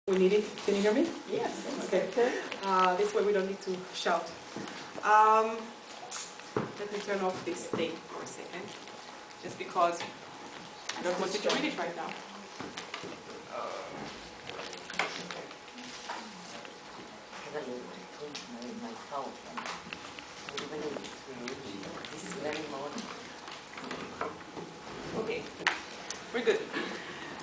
We need it. Can you hear me? Yes. Okay. This way we don't need to shout. Let me turn off this thing for a second, just because I don't want you to read it right now. Okay, we're good.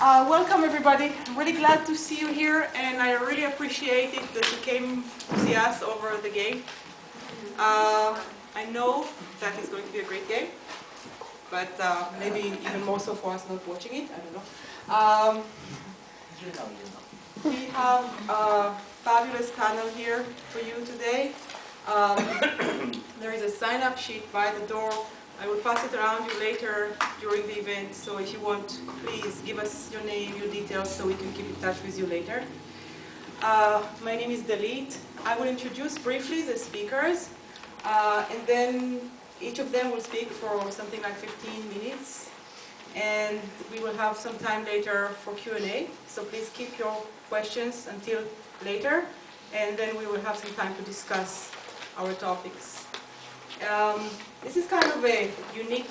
Welcome everybody. I'm really glad to see you here, and I really appreciate it that you came to see us over the game. I know that it's going to be a great game, but maybe even more so for us not watching it. I don't know. We have a fabulous panel here for you today. There is a sign-up sheet by the door. I will pass it around you later during the event, so if you want, please give us your name, your details, so we can keep in touch with you later. My name is Dalit. I will introduce briefly the speakers, and then each of them will speak for something like 15 minutes, and we will have some time later for Q&A, so please keep your questions until later, and then we will have some time to discuss our topics. This is kind of a unique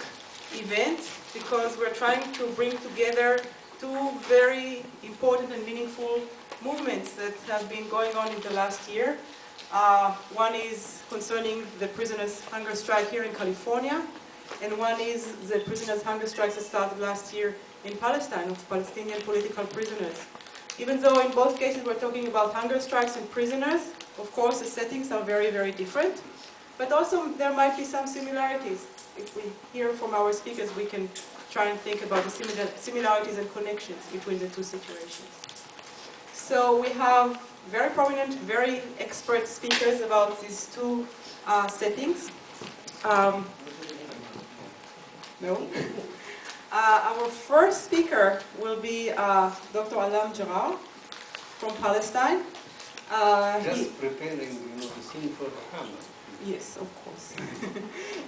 event because we're trying to bring together two very important and meaningful movements that have been going on in the last year. One is concerning the prisoners' hunger strike here in California, and one is the prisoners' hunger strikes that started last year in Palestine, of Palestinian political prisoners. Even though in both cases we're talking about hunger strikes and prisoners, of course the settings are very, very different. But also there might be some similarities. If we hear from our speakers, we can try and think about the similarities and connections between the two situations. So we have very prominent, very expert speakers about these two settings. Our first speaker will be Dr. Alam Jarrah from Palestine. Just preparing, the scene for Muhammad. Yes, of course.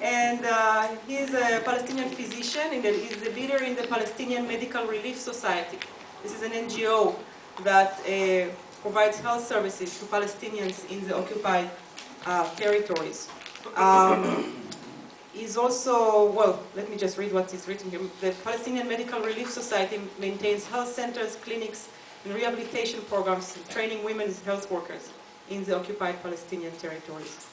And he is a Palestinian physician, and he's the leader in the Palestinian Medical Relief Society. This is an NGO that provides health services to Palestinians in the occupied territories. He's also, well, let me just read what is written here. The Palestinian Medical Relief Society maintains health centers, clinics, and rehabilitation programs, training women as health workers in the occupied Palestinian territories.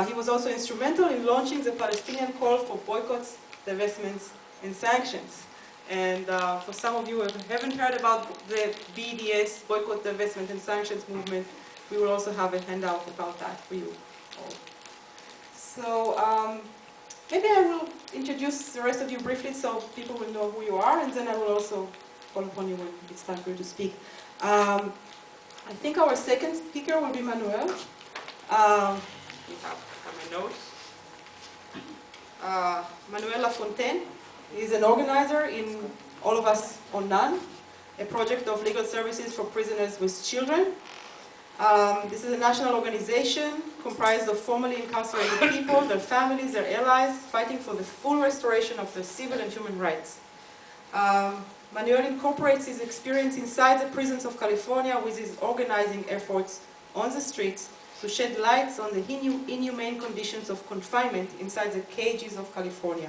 He was also instrumental in launching the Palestinian call for boycotts, divestments, and sanctions. And for some of you who haven't heard about the BDS, Boycott, Divestment, and Sanctions movement, we will also have a handout about that for you all. So maybe I will introduce the rest of you briefly so people will know who you are, and then I will also call upon you when it's time for you to speak. I think our second speaker will be Manuel. We have my notes. Manuel Lafontaine is an organizer in All of Us on None, a project of legal services for prisoners with children. This is a national organization comprised of formerly incarcerated people, their families, their allies, fighting for the full restoration of their civil and human rights. Manuel incorporates his experience inside the prisons of California with his organizing efforts on the streets to shed light on the inhumane conditions of confinement inside the cages of California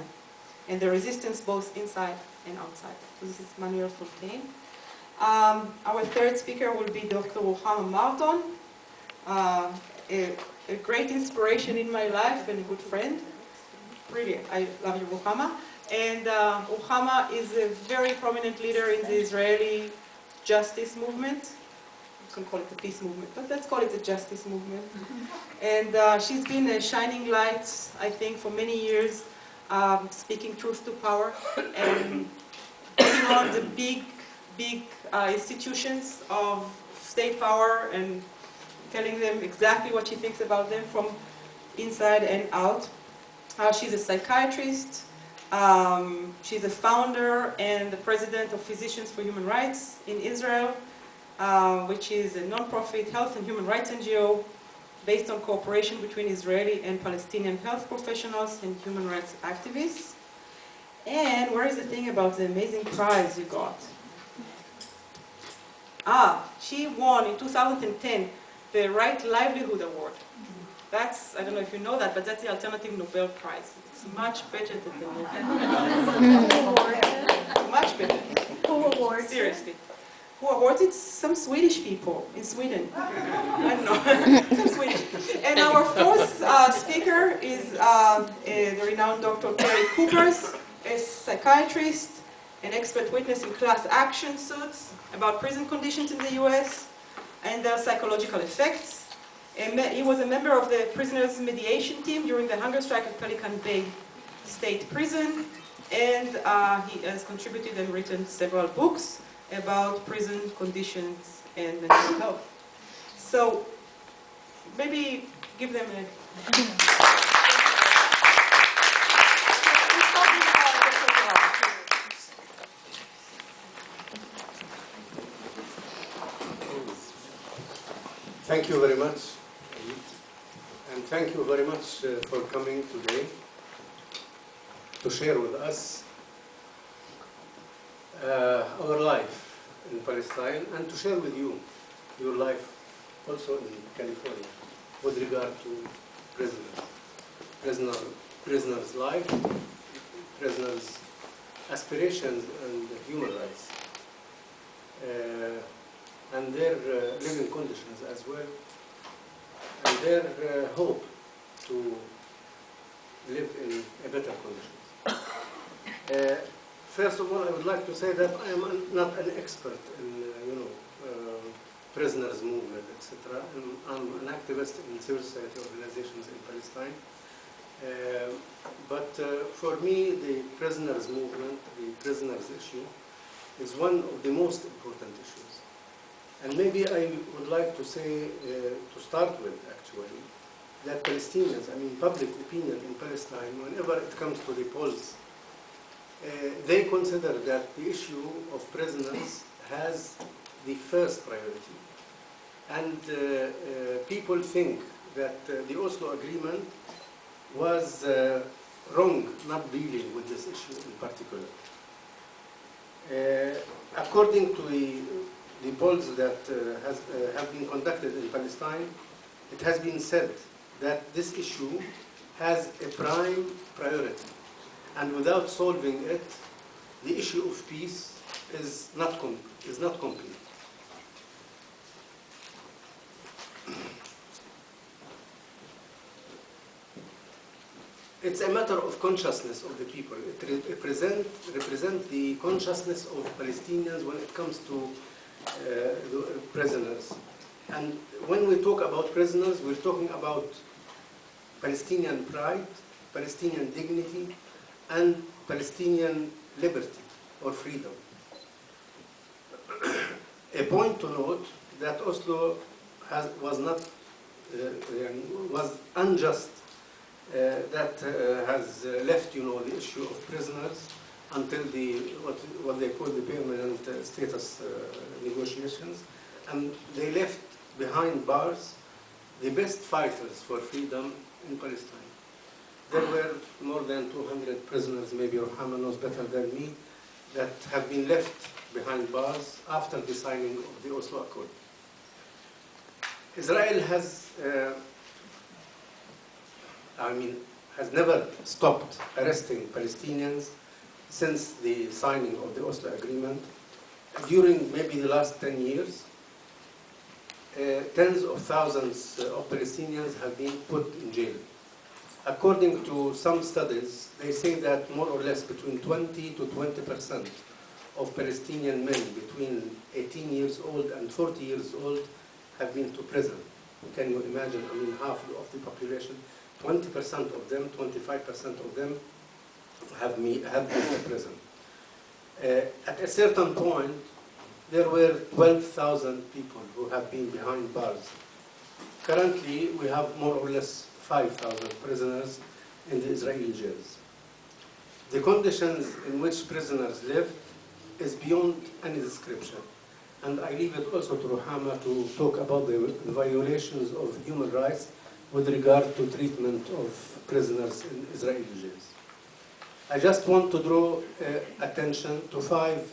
and the resistance both inside and outside. So this is Manuel Fontaine. Our third speaker will be Dr. Ruchama Marton, a great inspiration in my life and a good friend. Really, I love you, Ruchama. And Ruchama is a very prominent leader in the Israeli justice movement. You can call it the peace movement, but let's call it the justice movement. And she's been a shining light, I think, for many years, speaking truth to power and taking on the big institutions of state power and telling them exactly what she thinks about them from inside and out. She's a psychiatrist. She's a founder and the president of Physicians for Human Rights in Israel, which is a non-profit health and human rights NGO based on cooperation between Israeli and Palestinian health professionals and human rights activists. And where is the thing about the amazing prize you got? She won in 2010 the Right Livelihood Award. That's, I don't know if you know that, but that's the alternative Nobel Prize. It's much better than the Nobel Prize. Much better. Who awards? Seriously. Who awards it? Some Swedish people in Sweden. I don't know. Some Swedish. And our fourth speaker is the renowned Dr. Terry Coopers, a psychiatrist, an expert witness in class action suits about prison conditions in the US and their psychological effects. He was a member of the prisoners' mediation team during the hunger strike at Pelican Bay State Prison, and he has contributed and written several books about prison conditions and mental health. So maybe give them a... Thank you very much, and thank you very much for coming today to share with us our life in Palestine and to share with you your life also in California with regard to prisoners' life, prisoners' aspirations and human rights. And their living conditions as well, and their hope to live in a better conditions. First of all, I would like to say that I am not an expert in, prisoners' movement, etc. I'm an activist in civil society organizations in Palestine. But for me, the prisoners' movement, the prisoners' issue, is one of the most important issues. And maybe I would like to say, to start with actually, that Palestinians, I mean public opinion in Palestine, whenever it comes to the polls, they consider that the issue of prisoners has the first priority. And people think that the Oslo Agreement was wrong not dealing with this issue in particular. According to the polls that have been conducted in Palestine, it has been said that this issue has a prime priority. And without solving it, the issue of peace is not complete. It's a matter of consciousness of the people. It represents the consciousness of Palestinians when it comes to the prisoners. And when we talk about prisoners, we're talking about Palestinian pride, Palestinian dignity, and Palestinian liberty or freedom. A point to note that Oslo was unjust. That has left, the issue of prisoners until what they call the permanent status negotiations, and they left behind bars the best fighters for freedom in Palestine. There were more than 200 prisoners, maybe Ruhama knows better than me, that have been left behind bars after the signing of the Oslo Accord. Israel has never stopped arresting Palestinians since the signing of the Oslo Agreement. During maybe the last 10 years, tens of thousands of Palestinians have been put in jail. According to some studies, they say that more or less between 20 to 20% of Palestinian men between 18 years old and 40 years old have been to prison. Can you imagine? Half of the population, 20% of them, 25% of them have been to prison. At a certain point, there were 12,000 people who have been behind bars. Currently, we have more or less 5,000 prisoners in the Israeli jails. The conditions in which prisoners live is beyond any description. And I leave it also to Ruhama to talk about the violations of human rights with regard to treatment of prisoners in Israeli jails. I just want to draw attention to five,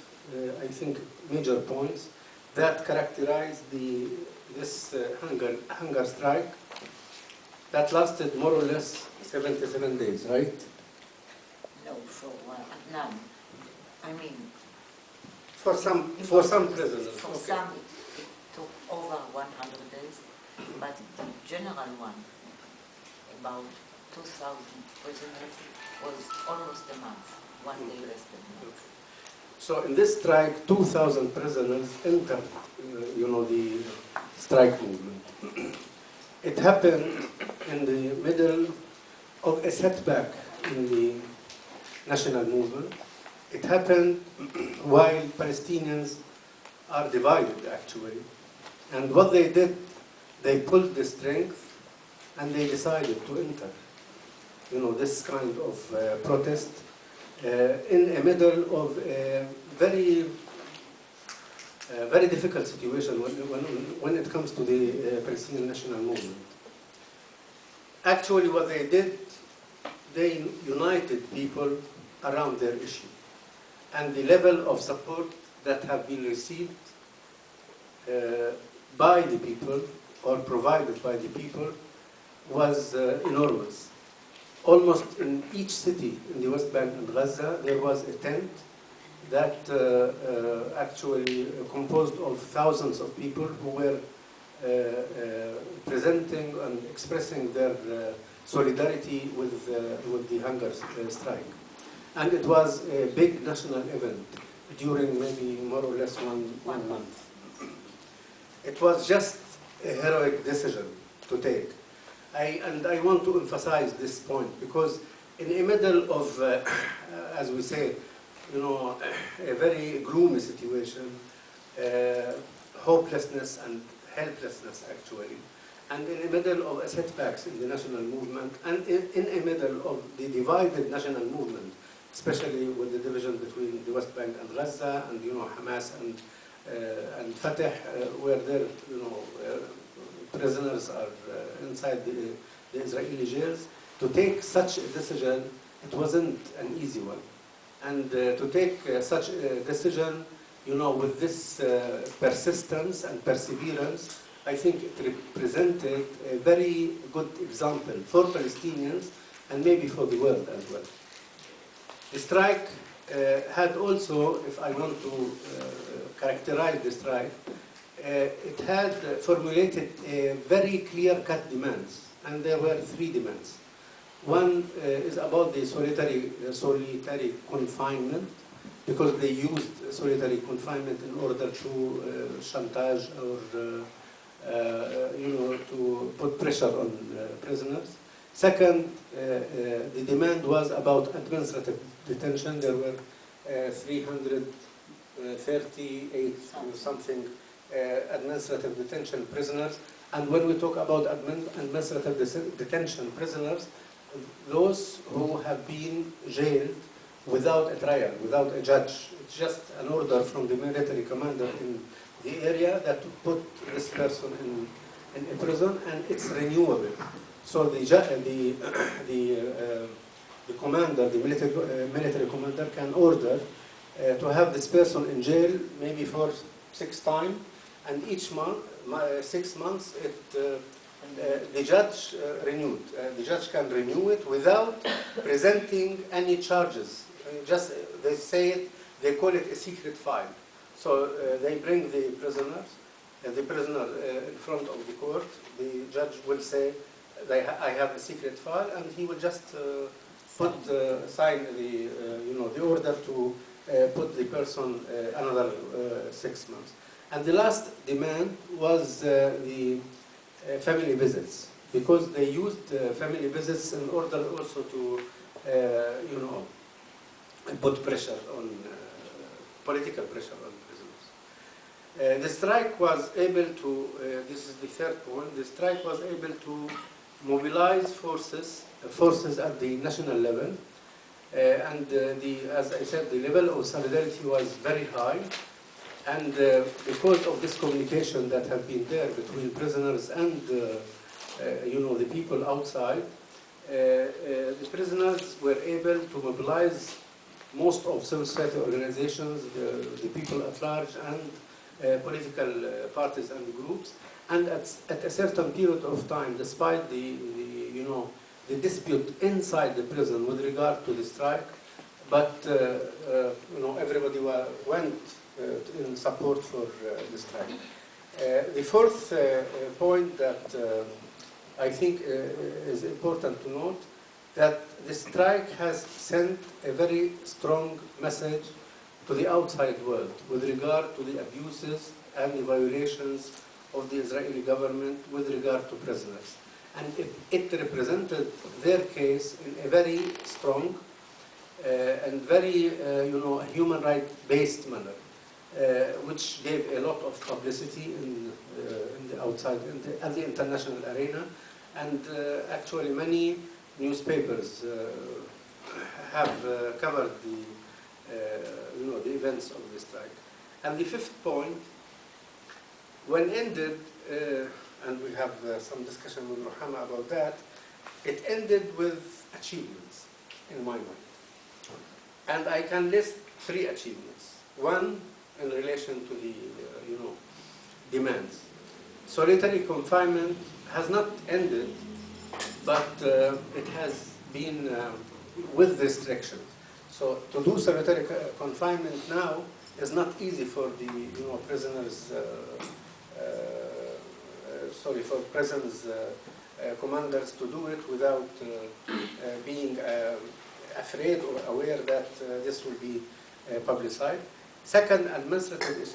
I think, major points that characterized this hunger strike that lasted more or less 77 days, right? No, for none. I mean, For some prisoners. for Okay. some it took over 100 days, but the general one, about 2,000 prisoners, was almost a month, 1 day less than a month. So in this strike, 2,000 prisoners entered, the strike movement. It happened in the middle of a setback in the national movement. It happened while Palestinians are divided, actually. And what they did, they pulled the strength and they decided to enter, this kind of protest in the middle of a very difficult situation when it comes to the Palestinian national movement. Actually, what they did, they united people around their issue. And the level of support that have been received by the people or provided by the people was enormous. Almost in each city in the West Bank and Gaza, there was a tent that actually composed of thousands of people who were presenting and expressing their solidarity with the hunger strike. And it was a big national event during maybe more or less one month. It was just a heroic decision to take. And I want to emphasize this point because in the middle of, as we say, a very gloomy situation, hopelessness and helplessness actually, and in the middle of setbacks in the national movement, and in the middle of the divided national movement, especially with the division between the West Bank and Gaza, and Hamas and Fatah, where their prisoners are inside the Israeli jails. To take such a decision, it wasn't an easy one. And to take such a decision, with this persistence and perseverance, I think it represented a very good example for Palestinians and maybe for the world as well. The strike had also, if I want to characterize the strike, it had formulated a very clear-cut demands, and there were 3 demands. One is about the solitary confinement, because they used solitary confinement in order to chantage or to put pressure on prisoners. Second, the demand was about administrative detention. There were 338 something administrative detention prisoners. And when we talk about administrative detention prisoners, those who have been jailed without a trial, without a judge. It's just an order from the military commander in the area that put this person in a prison, and it's renewable. So the commander, the military commander, can order to have this person in jail maybe for 6 times, and each month, 6 months, the judge renewed. The judge can renew it without presenting any charges. Just they say it, they call it a secret file. So they bring the prisoner in front of the court. The judge will say, I have a secret file, and he will just sign the order to put the person another 6 months. And the last demand was the family visits, because they used family visits in order also to, put pressure on, political pressure on prisoners. The strike was able to, this is the third point, the strike was able to mobilize forces at the national level, and as I said, the level of solidarity was very high, and because of this communication that have been there between prisoners and the people outside, the prisoners were able to mobilize most of civil society organizations, the people at large, and political parties and groups. And at a certain period of time, despite the dispute inside the prison with regard to the strike, but everybody went in support for the strike. The fourth point that I think is important to note, that the strike has sent a very strong message to the outside world with regard to the abuses and the violations of the Israeli government with regard to prisoners. And it represented their case in a very strong and very human rights-based manner, which gave a lot of publicity in the outside, at the international arena. And actually many newspapers have covered the events of the strike. And the fifth point, when ended, and we have some discussion with Ruhama about that, it ended with achievements, in my mind. And I can list 3 achievements. One, in relation to the demands. Solitary confinement has not ended, but it has been with restrictions. So to do solitary confinement now is not easy for the prisoners. For prisons commanders to do it without being afraid or aware that this will be publicized. Second, administrative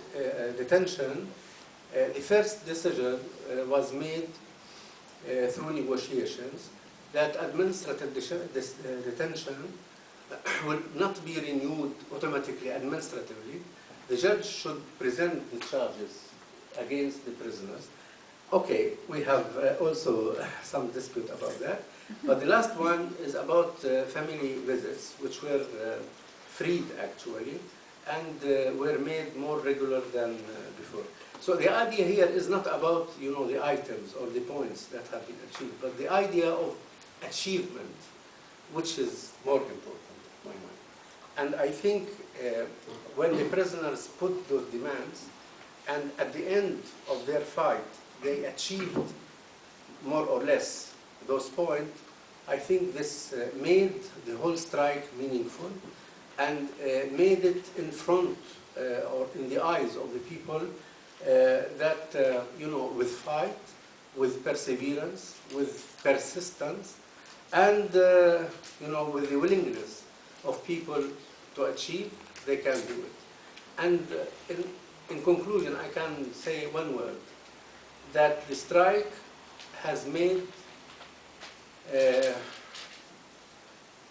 detention. The first decision was made through negotiations that administrative detention will not be renewed automatically administratively. The judge should present the charges against the prisoners. Okay, we have also some dispute about that. But the last one is about family visits, which were freed actually, and were made more regular than before. So the idea here is not about the items or the points that have been achieved, but the idea of achievement, which is more important in my mind. And I think when the prisoners put those demands, and at the end of their fight, they achieved more or less those points, I think this made the whole strike meaningful and made it in front or in the eyes of the people that, with fight, with perseverance, with persistence, and, with the willingness of people to achieve, they can do it. And in conclusion, I can say one word, that the strike has made a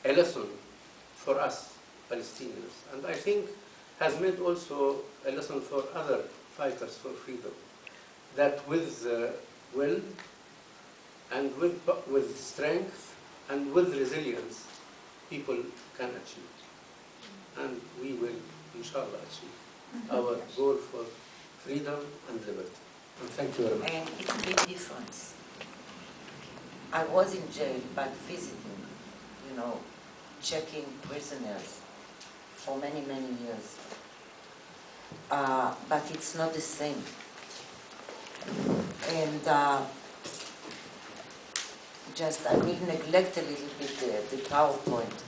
lesson for us Palestinians, and I think has made also a lesson for other fighters for freedom, that with will and with strength and with resilience, people can achieve. And we will, inshallah, achieve our goal for freedom and liberty. And thank you very much. And it's a big difference. I was in jail, but visiting, checking prisoners for many, many years. But it's not the same. And just, I will neglect a little bit the PowerPoint,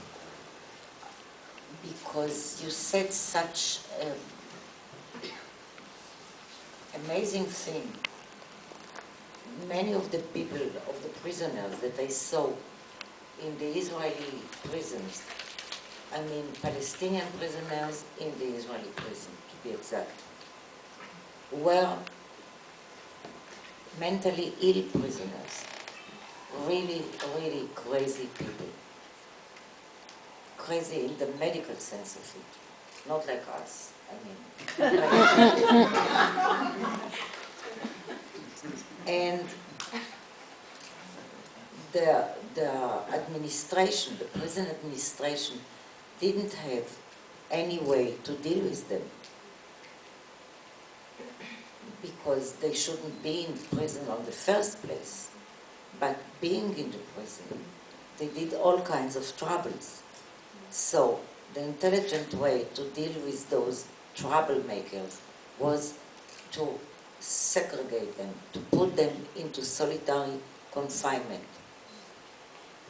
because you said such amazing thing. Many of the people, of the prisoners that I saw in the Israeli prisons, I mean Palestinian prisoners in the Israeli prison, to be exact, were mentally ill prisoners, really, really crazy people. Crazy in the medical sense of it, not like us, I mean. And the administration, the prison administration, didn't have any way to deal with them, because they shouldn't be in prison in the first place. But being in the prison, they did all kinds of troubles. So the intelligent way to deal with those troublemakers was to segregate them, to put them into solitary confinement.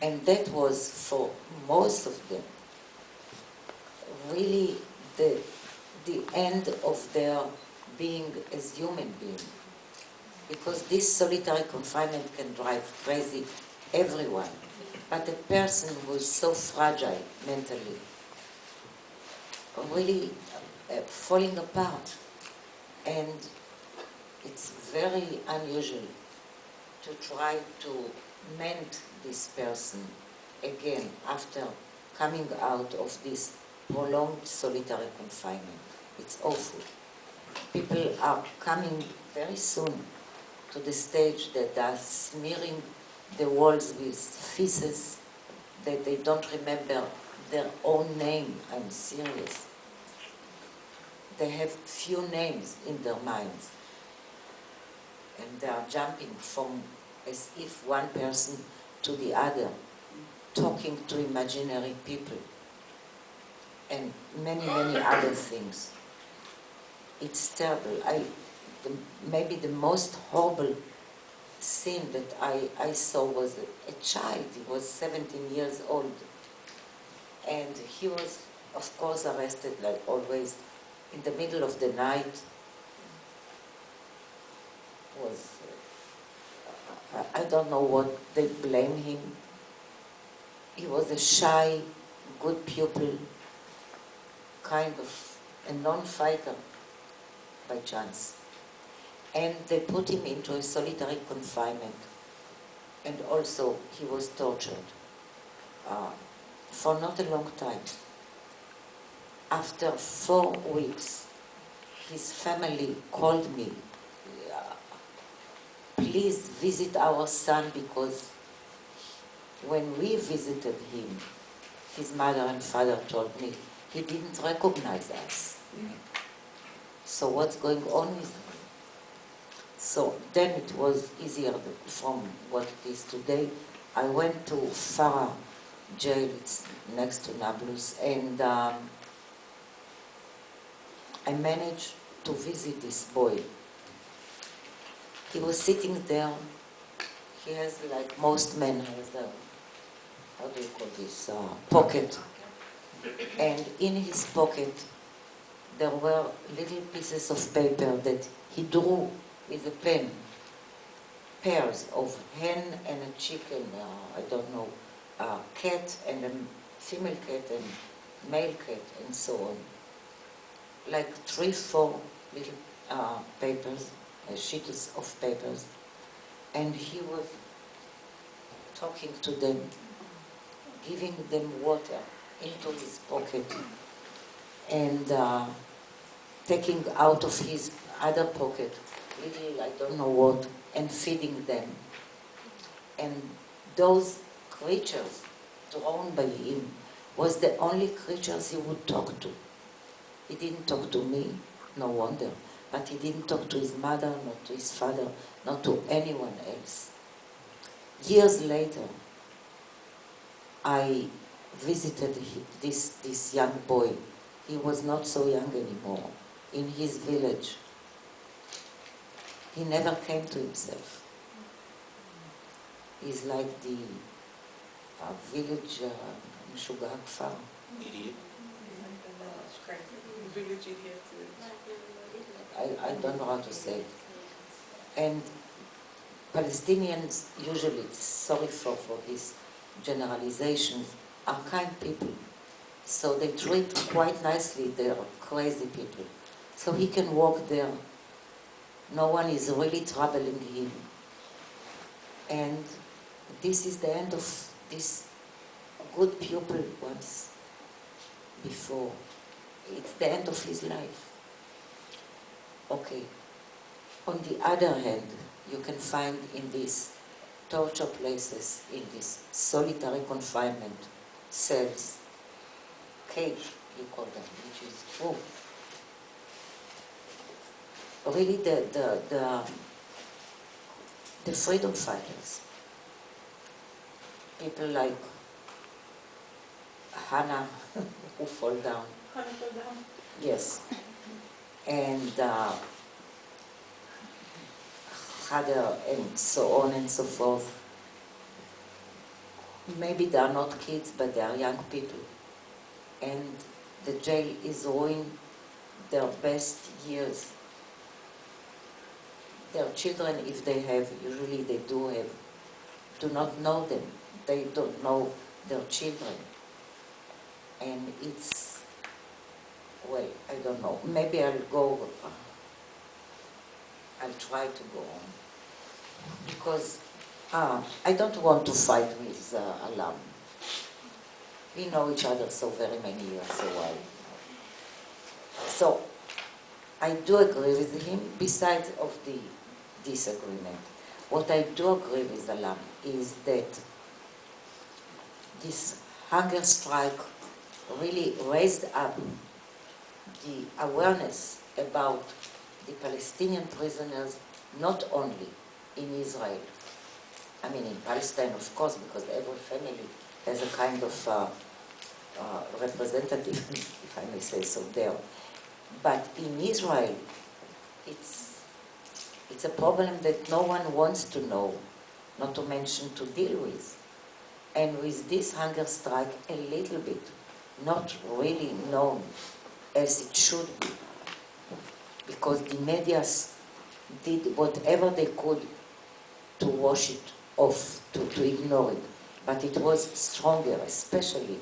And that was, for most of them, really the end of their being as human beings. Because this solitary confinement can drive crazy everyone. But a person who is so fragile mentally, really falling apart. And it's very unusual to try to mend this person again after coming out of this prolonged solitary confinement. It's awful. People are coming very soon to the stage that they are smearing the walls with feces, that they don't remember their own name. I'm serious. They have few names in their minds. And they are jumping from as if one person to the other, talking to imaginary people, and many, many other things. It's terrible. Maybe the most horrible scene that I saw was a child. He was 17 years old. And he was, of course, arrested, like always, in the middle of the night. I don't know what they blame him. He was a shy, good pupil, kind of a non-fighter by chance. And they put him into a solitary confinement. And also he was tortured for not a long time. After 4 weeks, his family called me, please visit our son, because when we visited him, his mother and father told me he didn't recognize us. So what's going on with him? So then it was easier from what it is today. I went to Farah jail, it's next to Nablus, and I managed to visit this boy. He was sitting there. He has, like most men, has a, how do you call this, pocket. And in his pocket, there were little pieces of paper that he drew with a pen. Pairs of hen and a chicken, I don't know, a cat and a female cat and male cat and so on. Like 3, 4 little papers, sheets of papers. And he was talking to them, giving them water into his pocket, and taking out of his other pocket little, I don't know what, and feeding them. And those creatures drawn by him was the only creatures he would talk to. He didn't talk to me, no wonder, but he didn't talk to his mother, not to his father, not to anyone else. Years later, I visited this young boy. He was not so young anymore, in his village. He never came to himself. He's like the village Meshuggah Kfar. Idiot. Village idiot. I don't know how to say it. And Palestinians, usually, sorry for these generalizations, are kind people. So they treat quite nicely their crazy people. So he can walk there. No one is really troubling him. And this is the end of this good pupil once before. It's the end of his life. Okay. On the other hand, you can find in these torture places, in this solitary confinement cells, cage, you call them, which is true. Really the freedom fighters, people like Hannah, who fall down. Yes. And Khader and so on and so forth. Maybe they are not kids, but they are young people. And the jail is ruining their best years. Their children, if they have, usually they do have, do not know them. They don't know their children. And it's, well, I don't know. Maybe I'll go, I'll try to go on. Because I don't want to fight with Alam. We know each other so very many years, so I do agree with him, besides of the disagreement. What I do agree with Alam is that this hunger strike really raised up the awareness about the Palestinian prisoners, not only in Israel, I mean in Palestine, of course, because every family has a kind of representative, if I may say so, there. But in Israel, it's a problem that no one wants to know, not to mention to deal with. And with this hunger strike, a little bit, not really known as it should be, because the media did whatever they could to wash it off, to ignore it. But it was stronger, especially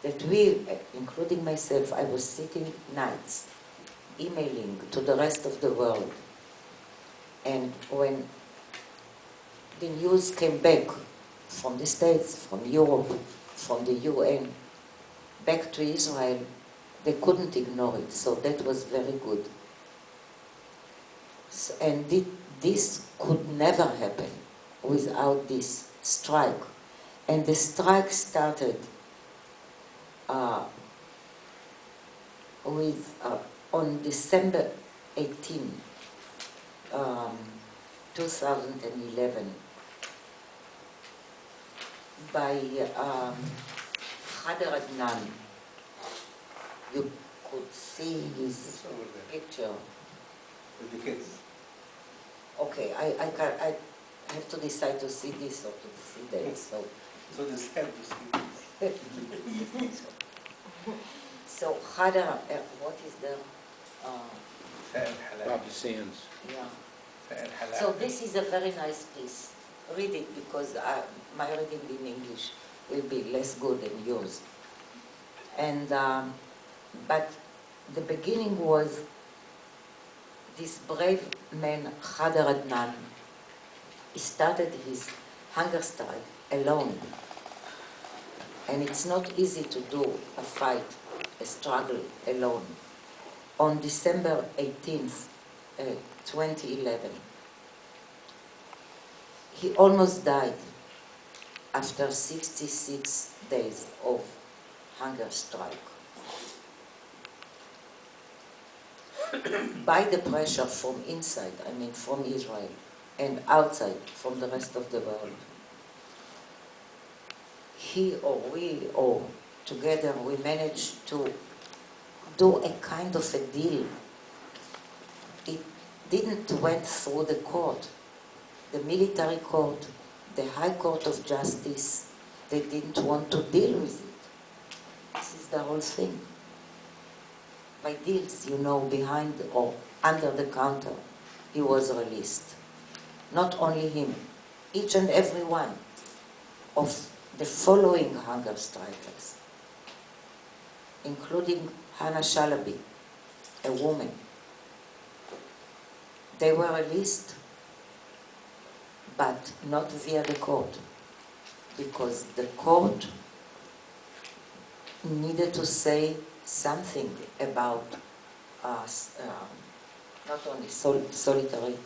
that we, including myself, I was sitting nights, emailing to the rest of the world. And when the news came back from the States, from Europe, from the UN, back to Israel, they couldn't ignore it, so that was very good. So, and this could never happen without this strike. And the strike started on December 18, 2011, by Khader Adnan. You could see his picture. With the kids. Okay, I have to decide to see this or to see that. So this head is so Khader, what is the Bobby Sands. yeah. So this is a very nice piece. Read it, because my reading in English will be less good than yours. And but the beginning was this brave man, Khader Adnan. He started his hunger strike alone. And it's not easy to do a fight, a struggle alone. On December 18th, 2011, he almost died after 66 days of hunger strike. By the pressure from inside, I mean from Israel, and outside from the rest of the world. He or we, or together, we managed to do a kind of a deal. It didn't went through the court, the military court, the High Court of Justice. They didn't want to deal with it. This is the whole thing. By deals, you know, behind or under the counter, he was released. Not only him, each and every one of the following hunger strikers, including Hannah Shalaby, a woman. They were released, but not via the court, because the court needed to say something about not only solitary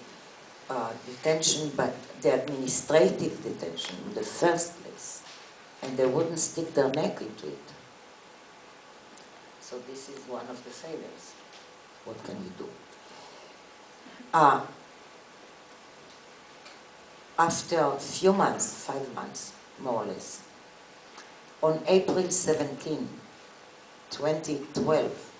detention, but the administrative detention in the first place. And they wouldn't stick their neck into it. So this is one of the failures. What can we do? After a few months, 5 months, more or less, on April 17, 2012,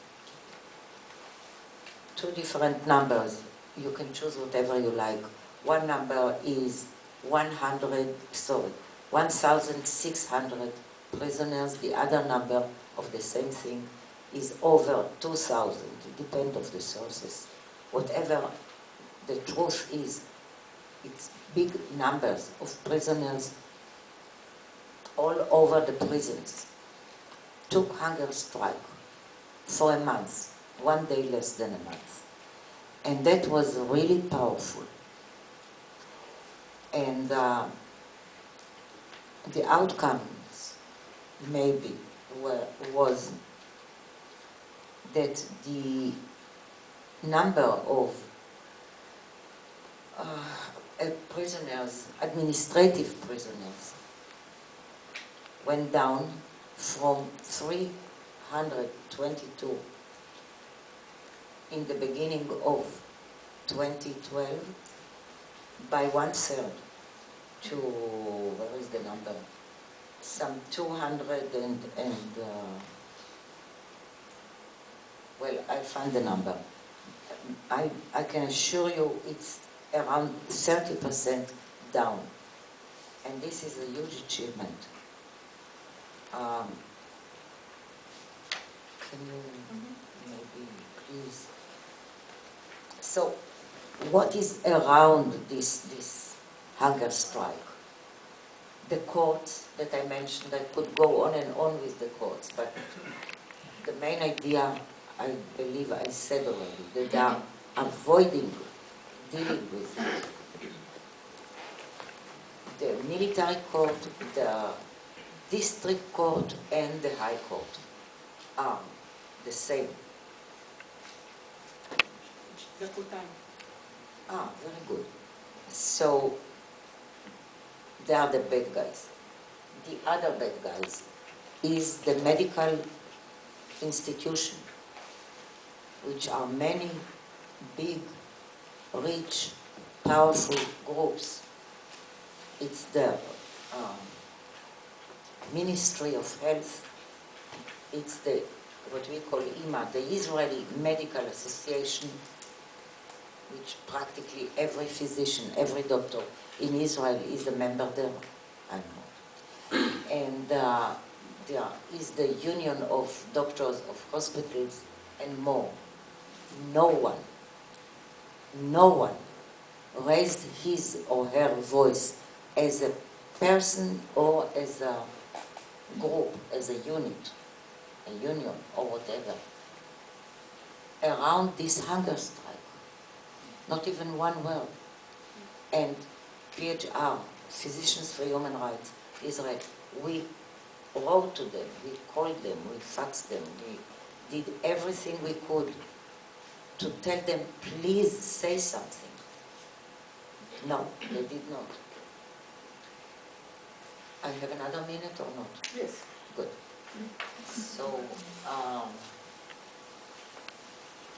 two different numbers, you can choose whatever you like. one number is 1,600 prisoners. The other number of the same thing is over 2,000. It depends on the sources. Whatever the truth is, it's big numbers of prisoners all over the prisons took hunger strike for a month, 1 day less than a month. And that was really powerful. And the outcomes maybe was that the number of prisoners, administrative prisoners, went down from 322 in the beginning of 2012 by 1/3 to, where is the number? Some 200 well, I found the number. I can assure you it's around 30% down. And this is a huge achievement. Can you maybe please? So, what is around this hunger strike? The courts that I mentioned, I could go on and on with the courts, but the main idea, I believe I said already, that they are avoiding dealing with the military court, the district court, and the high court are the same. The full time. Very good. So, they are the bad guys. The other bad guys is the medical institution, which are many big, rich, powerful groups. It's the Ministry of Health. It's the, what we call IMA, the Israeli Medical Association, which practically every physician, every doctor in Israel is a member there. I'm not. And there is the Union of Doctors of Hospitals and more. No one raised his or her voice as a person or as a group, as a unit, a union or whatever, around this hunger strike. Not even one word. And PHR, Physicians for Human Rights, Israel, we wrote to them, we called them, we faxed them, we did everything we could to tell them, please say something. No, they did not. I have another minute or not? Yes. Good. So,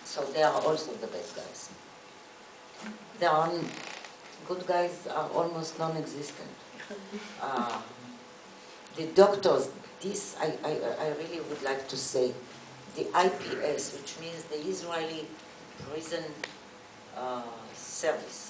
so they are also the bad guys. The good guys are almost non-existent. The doctors, this I really would like to say, the IPS, which means the Israeli Prison Service,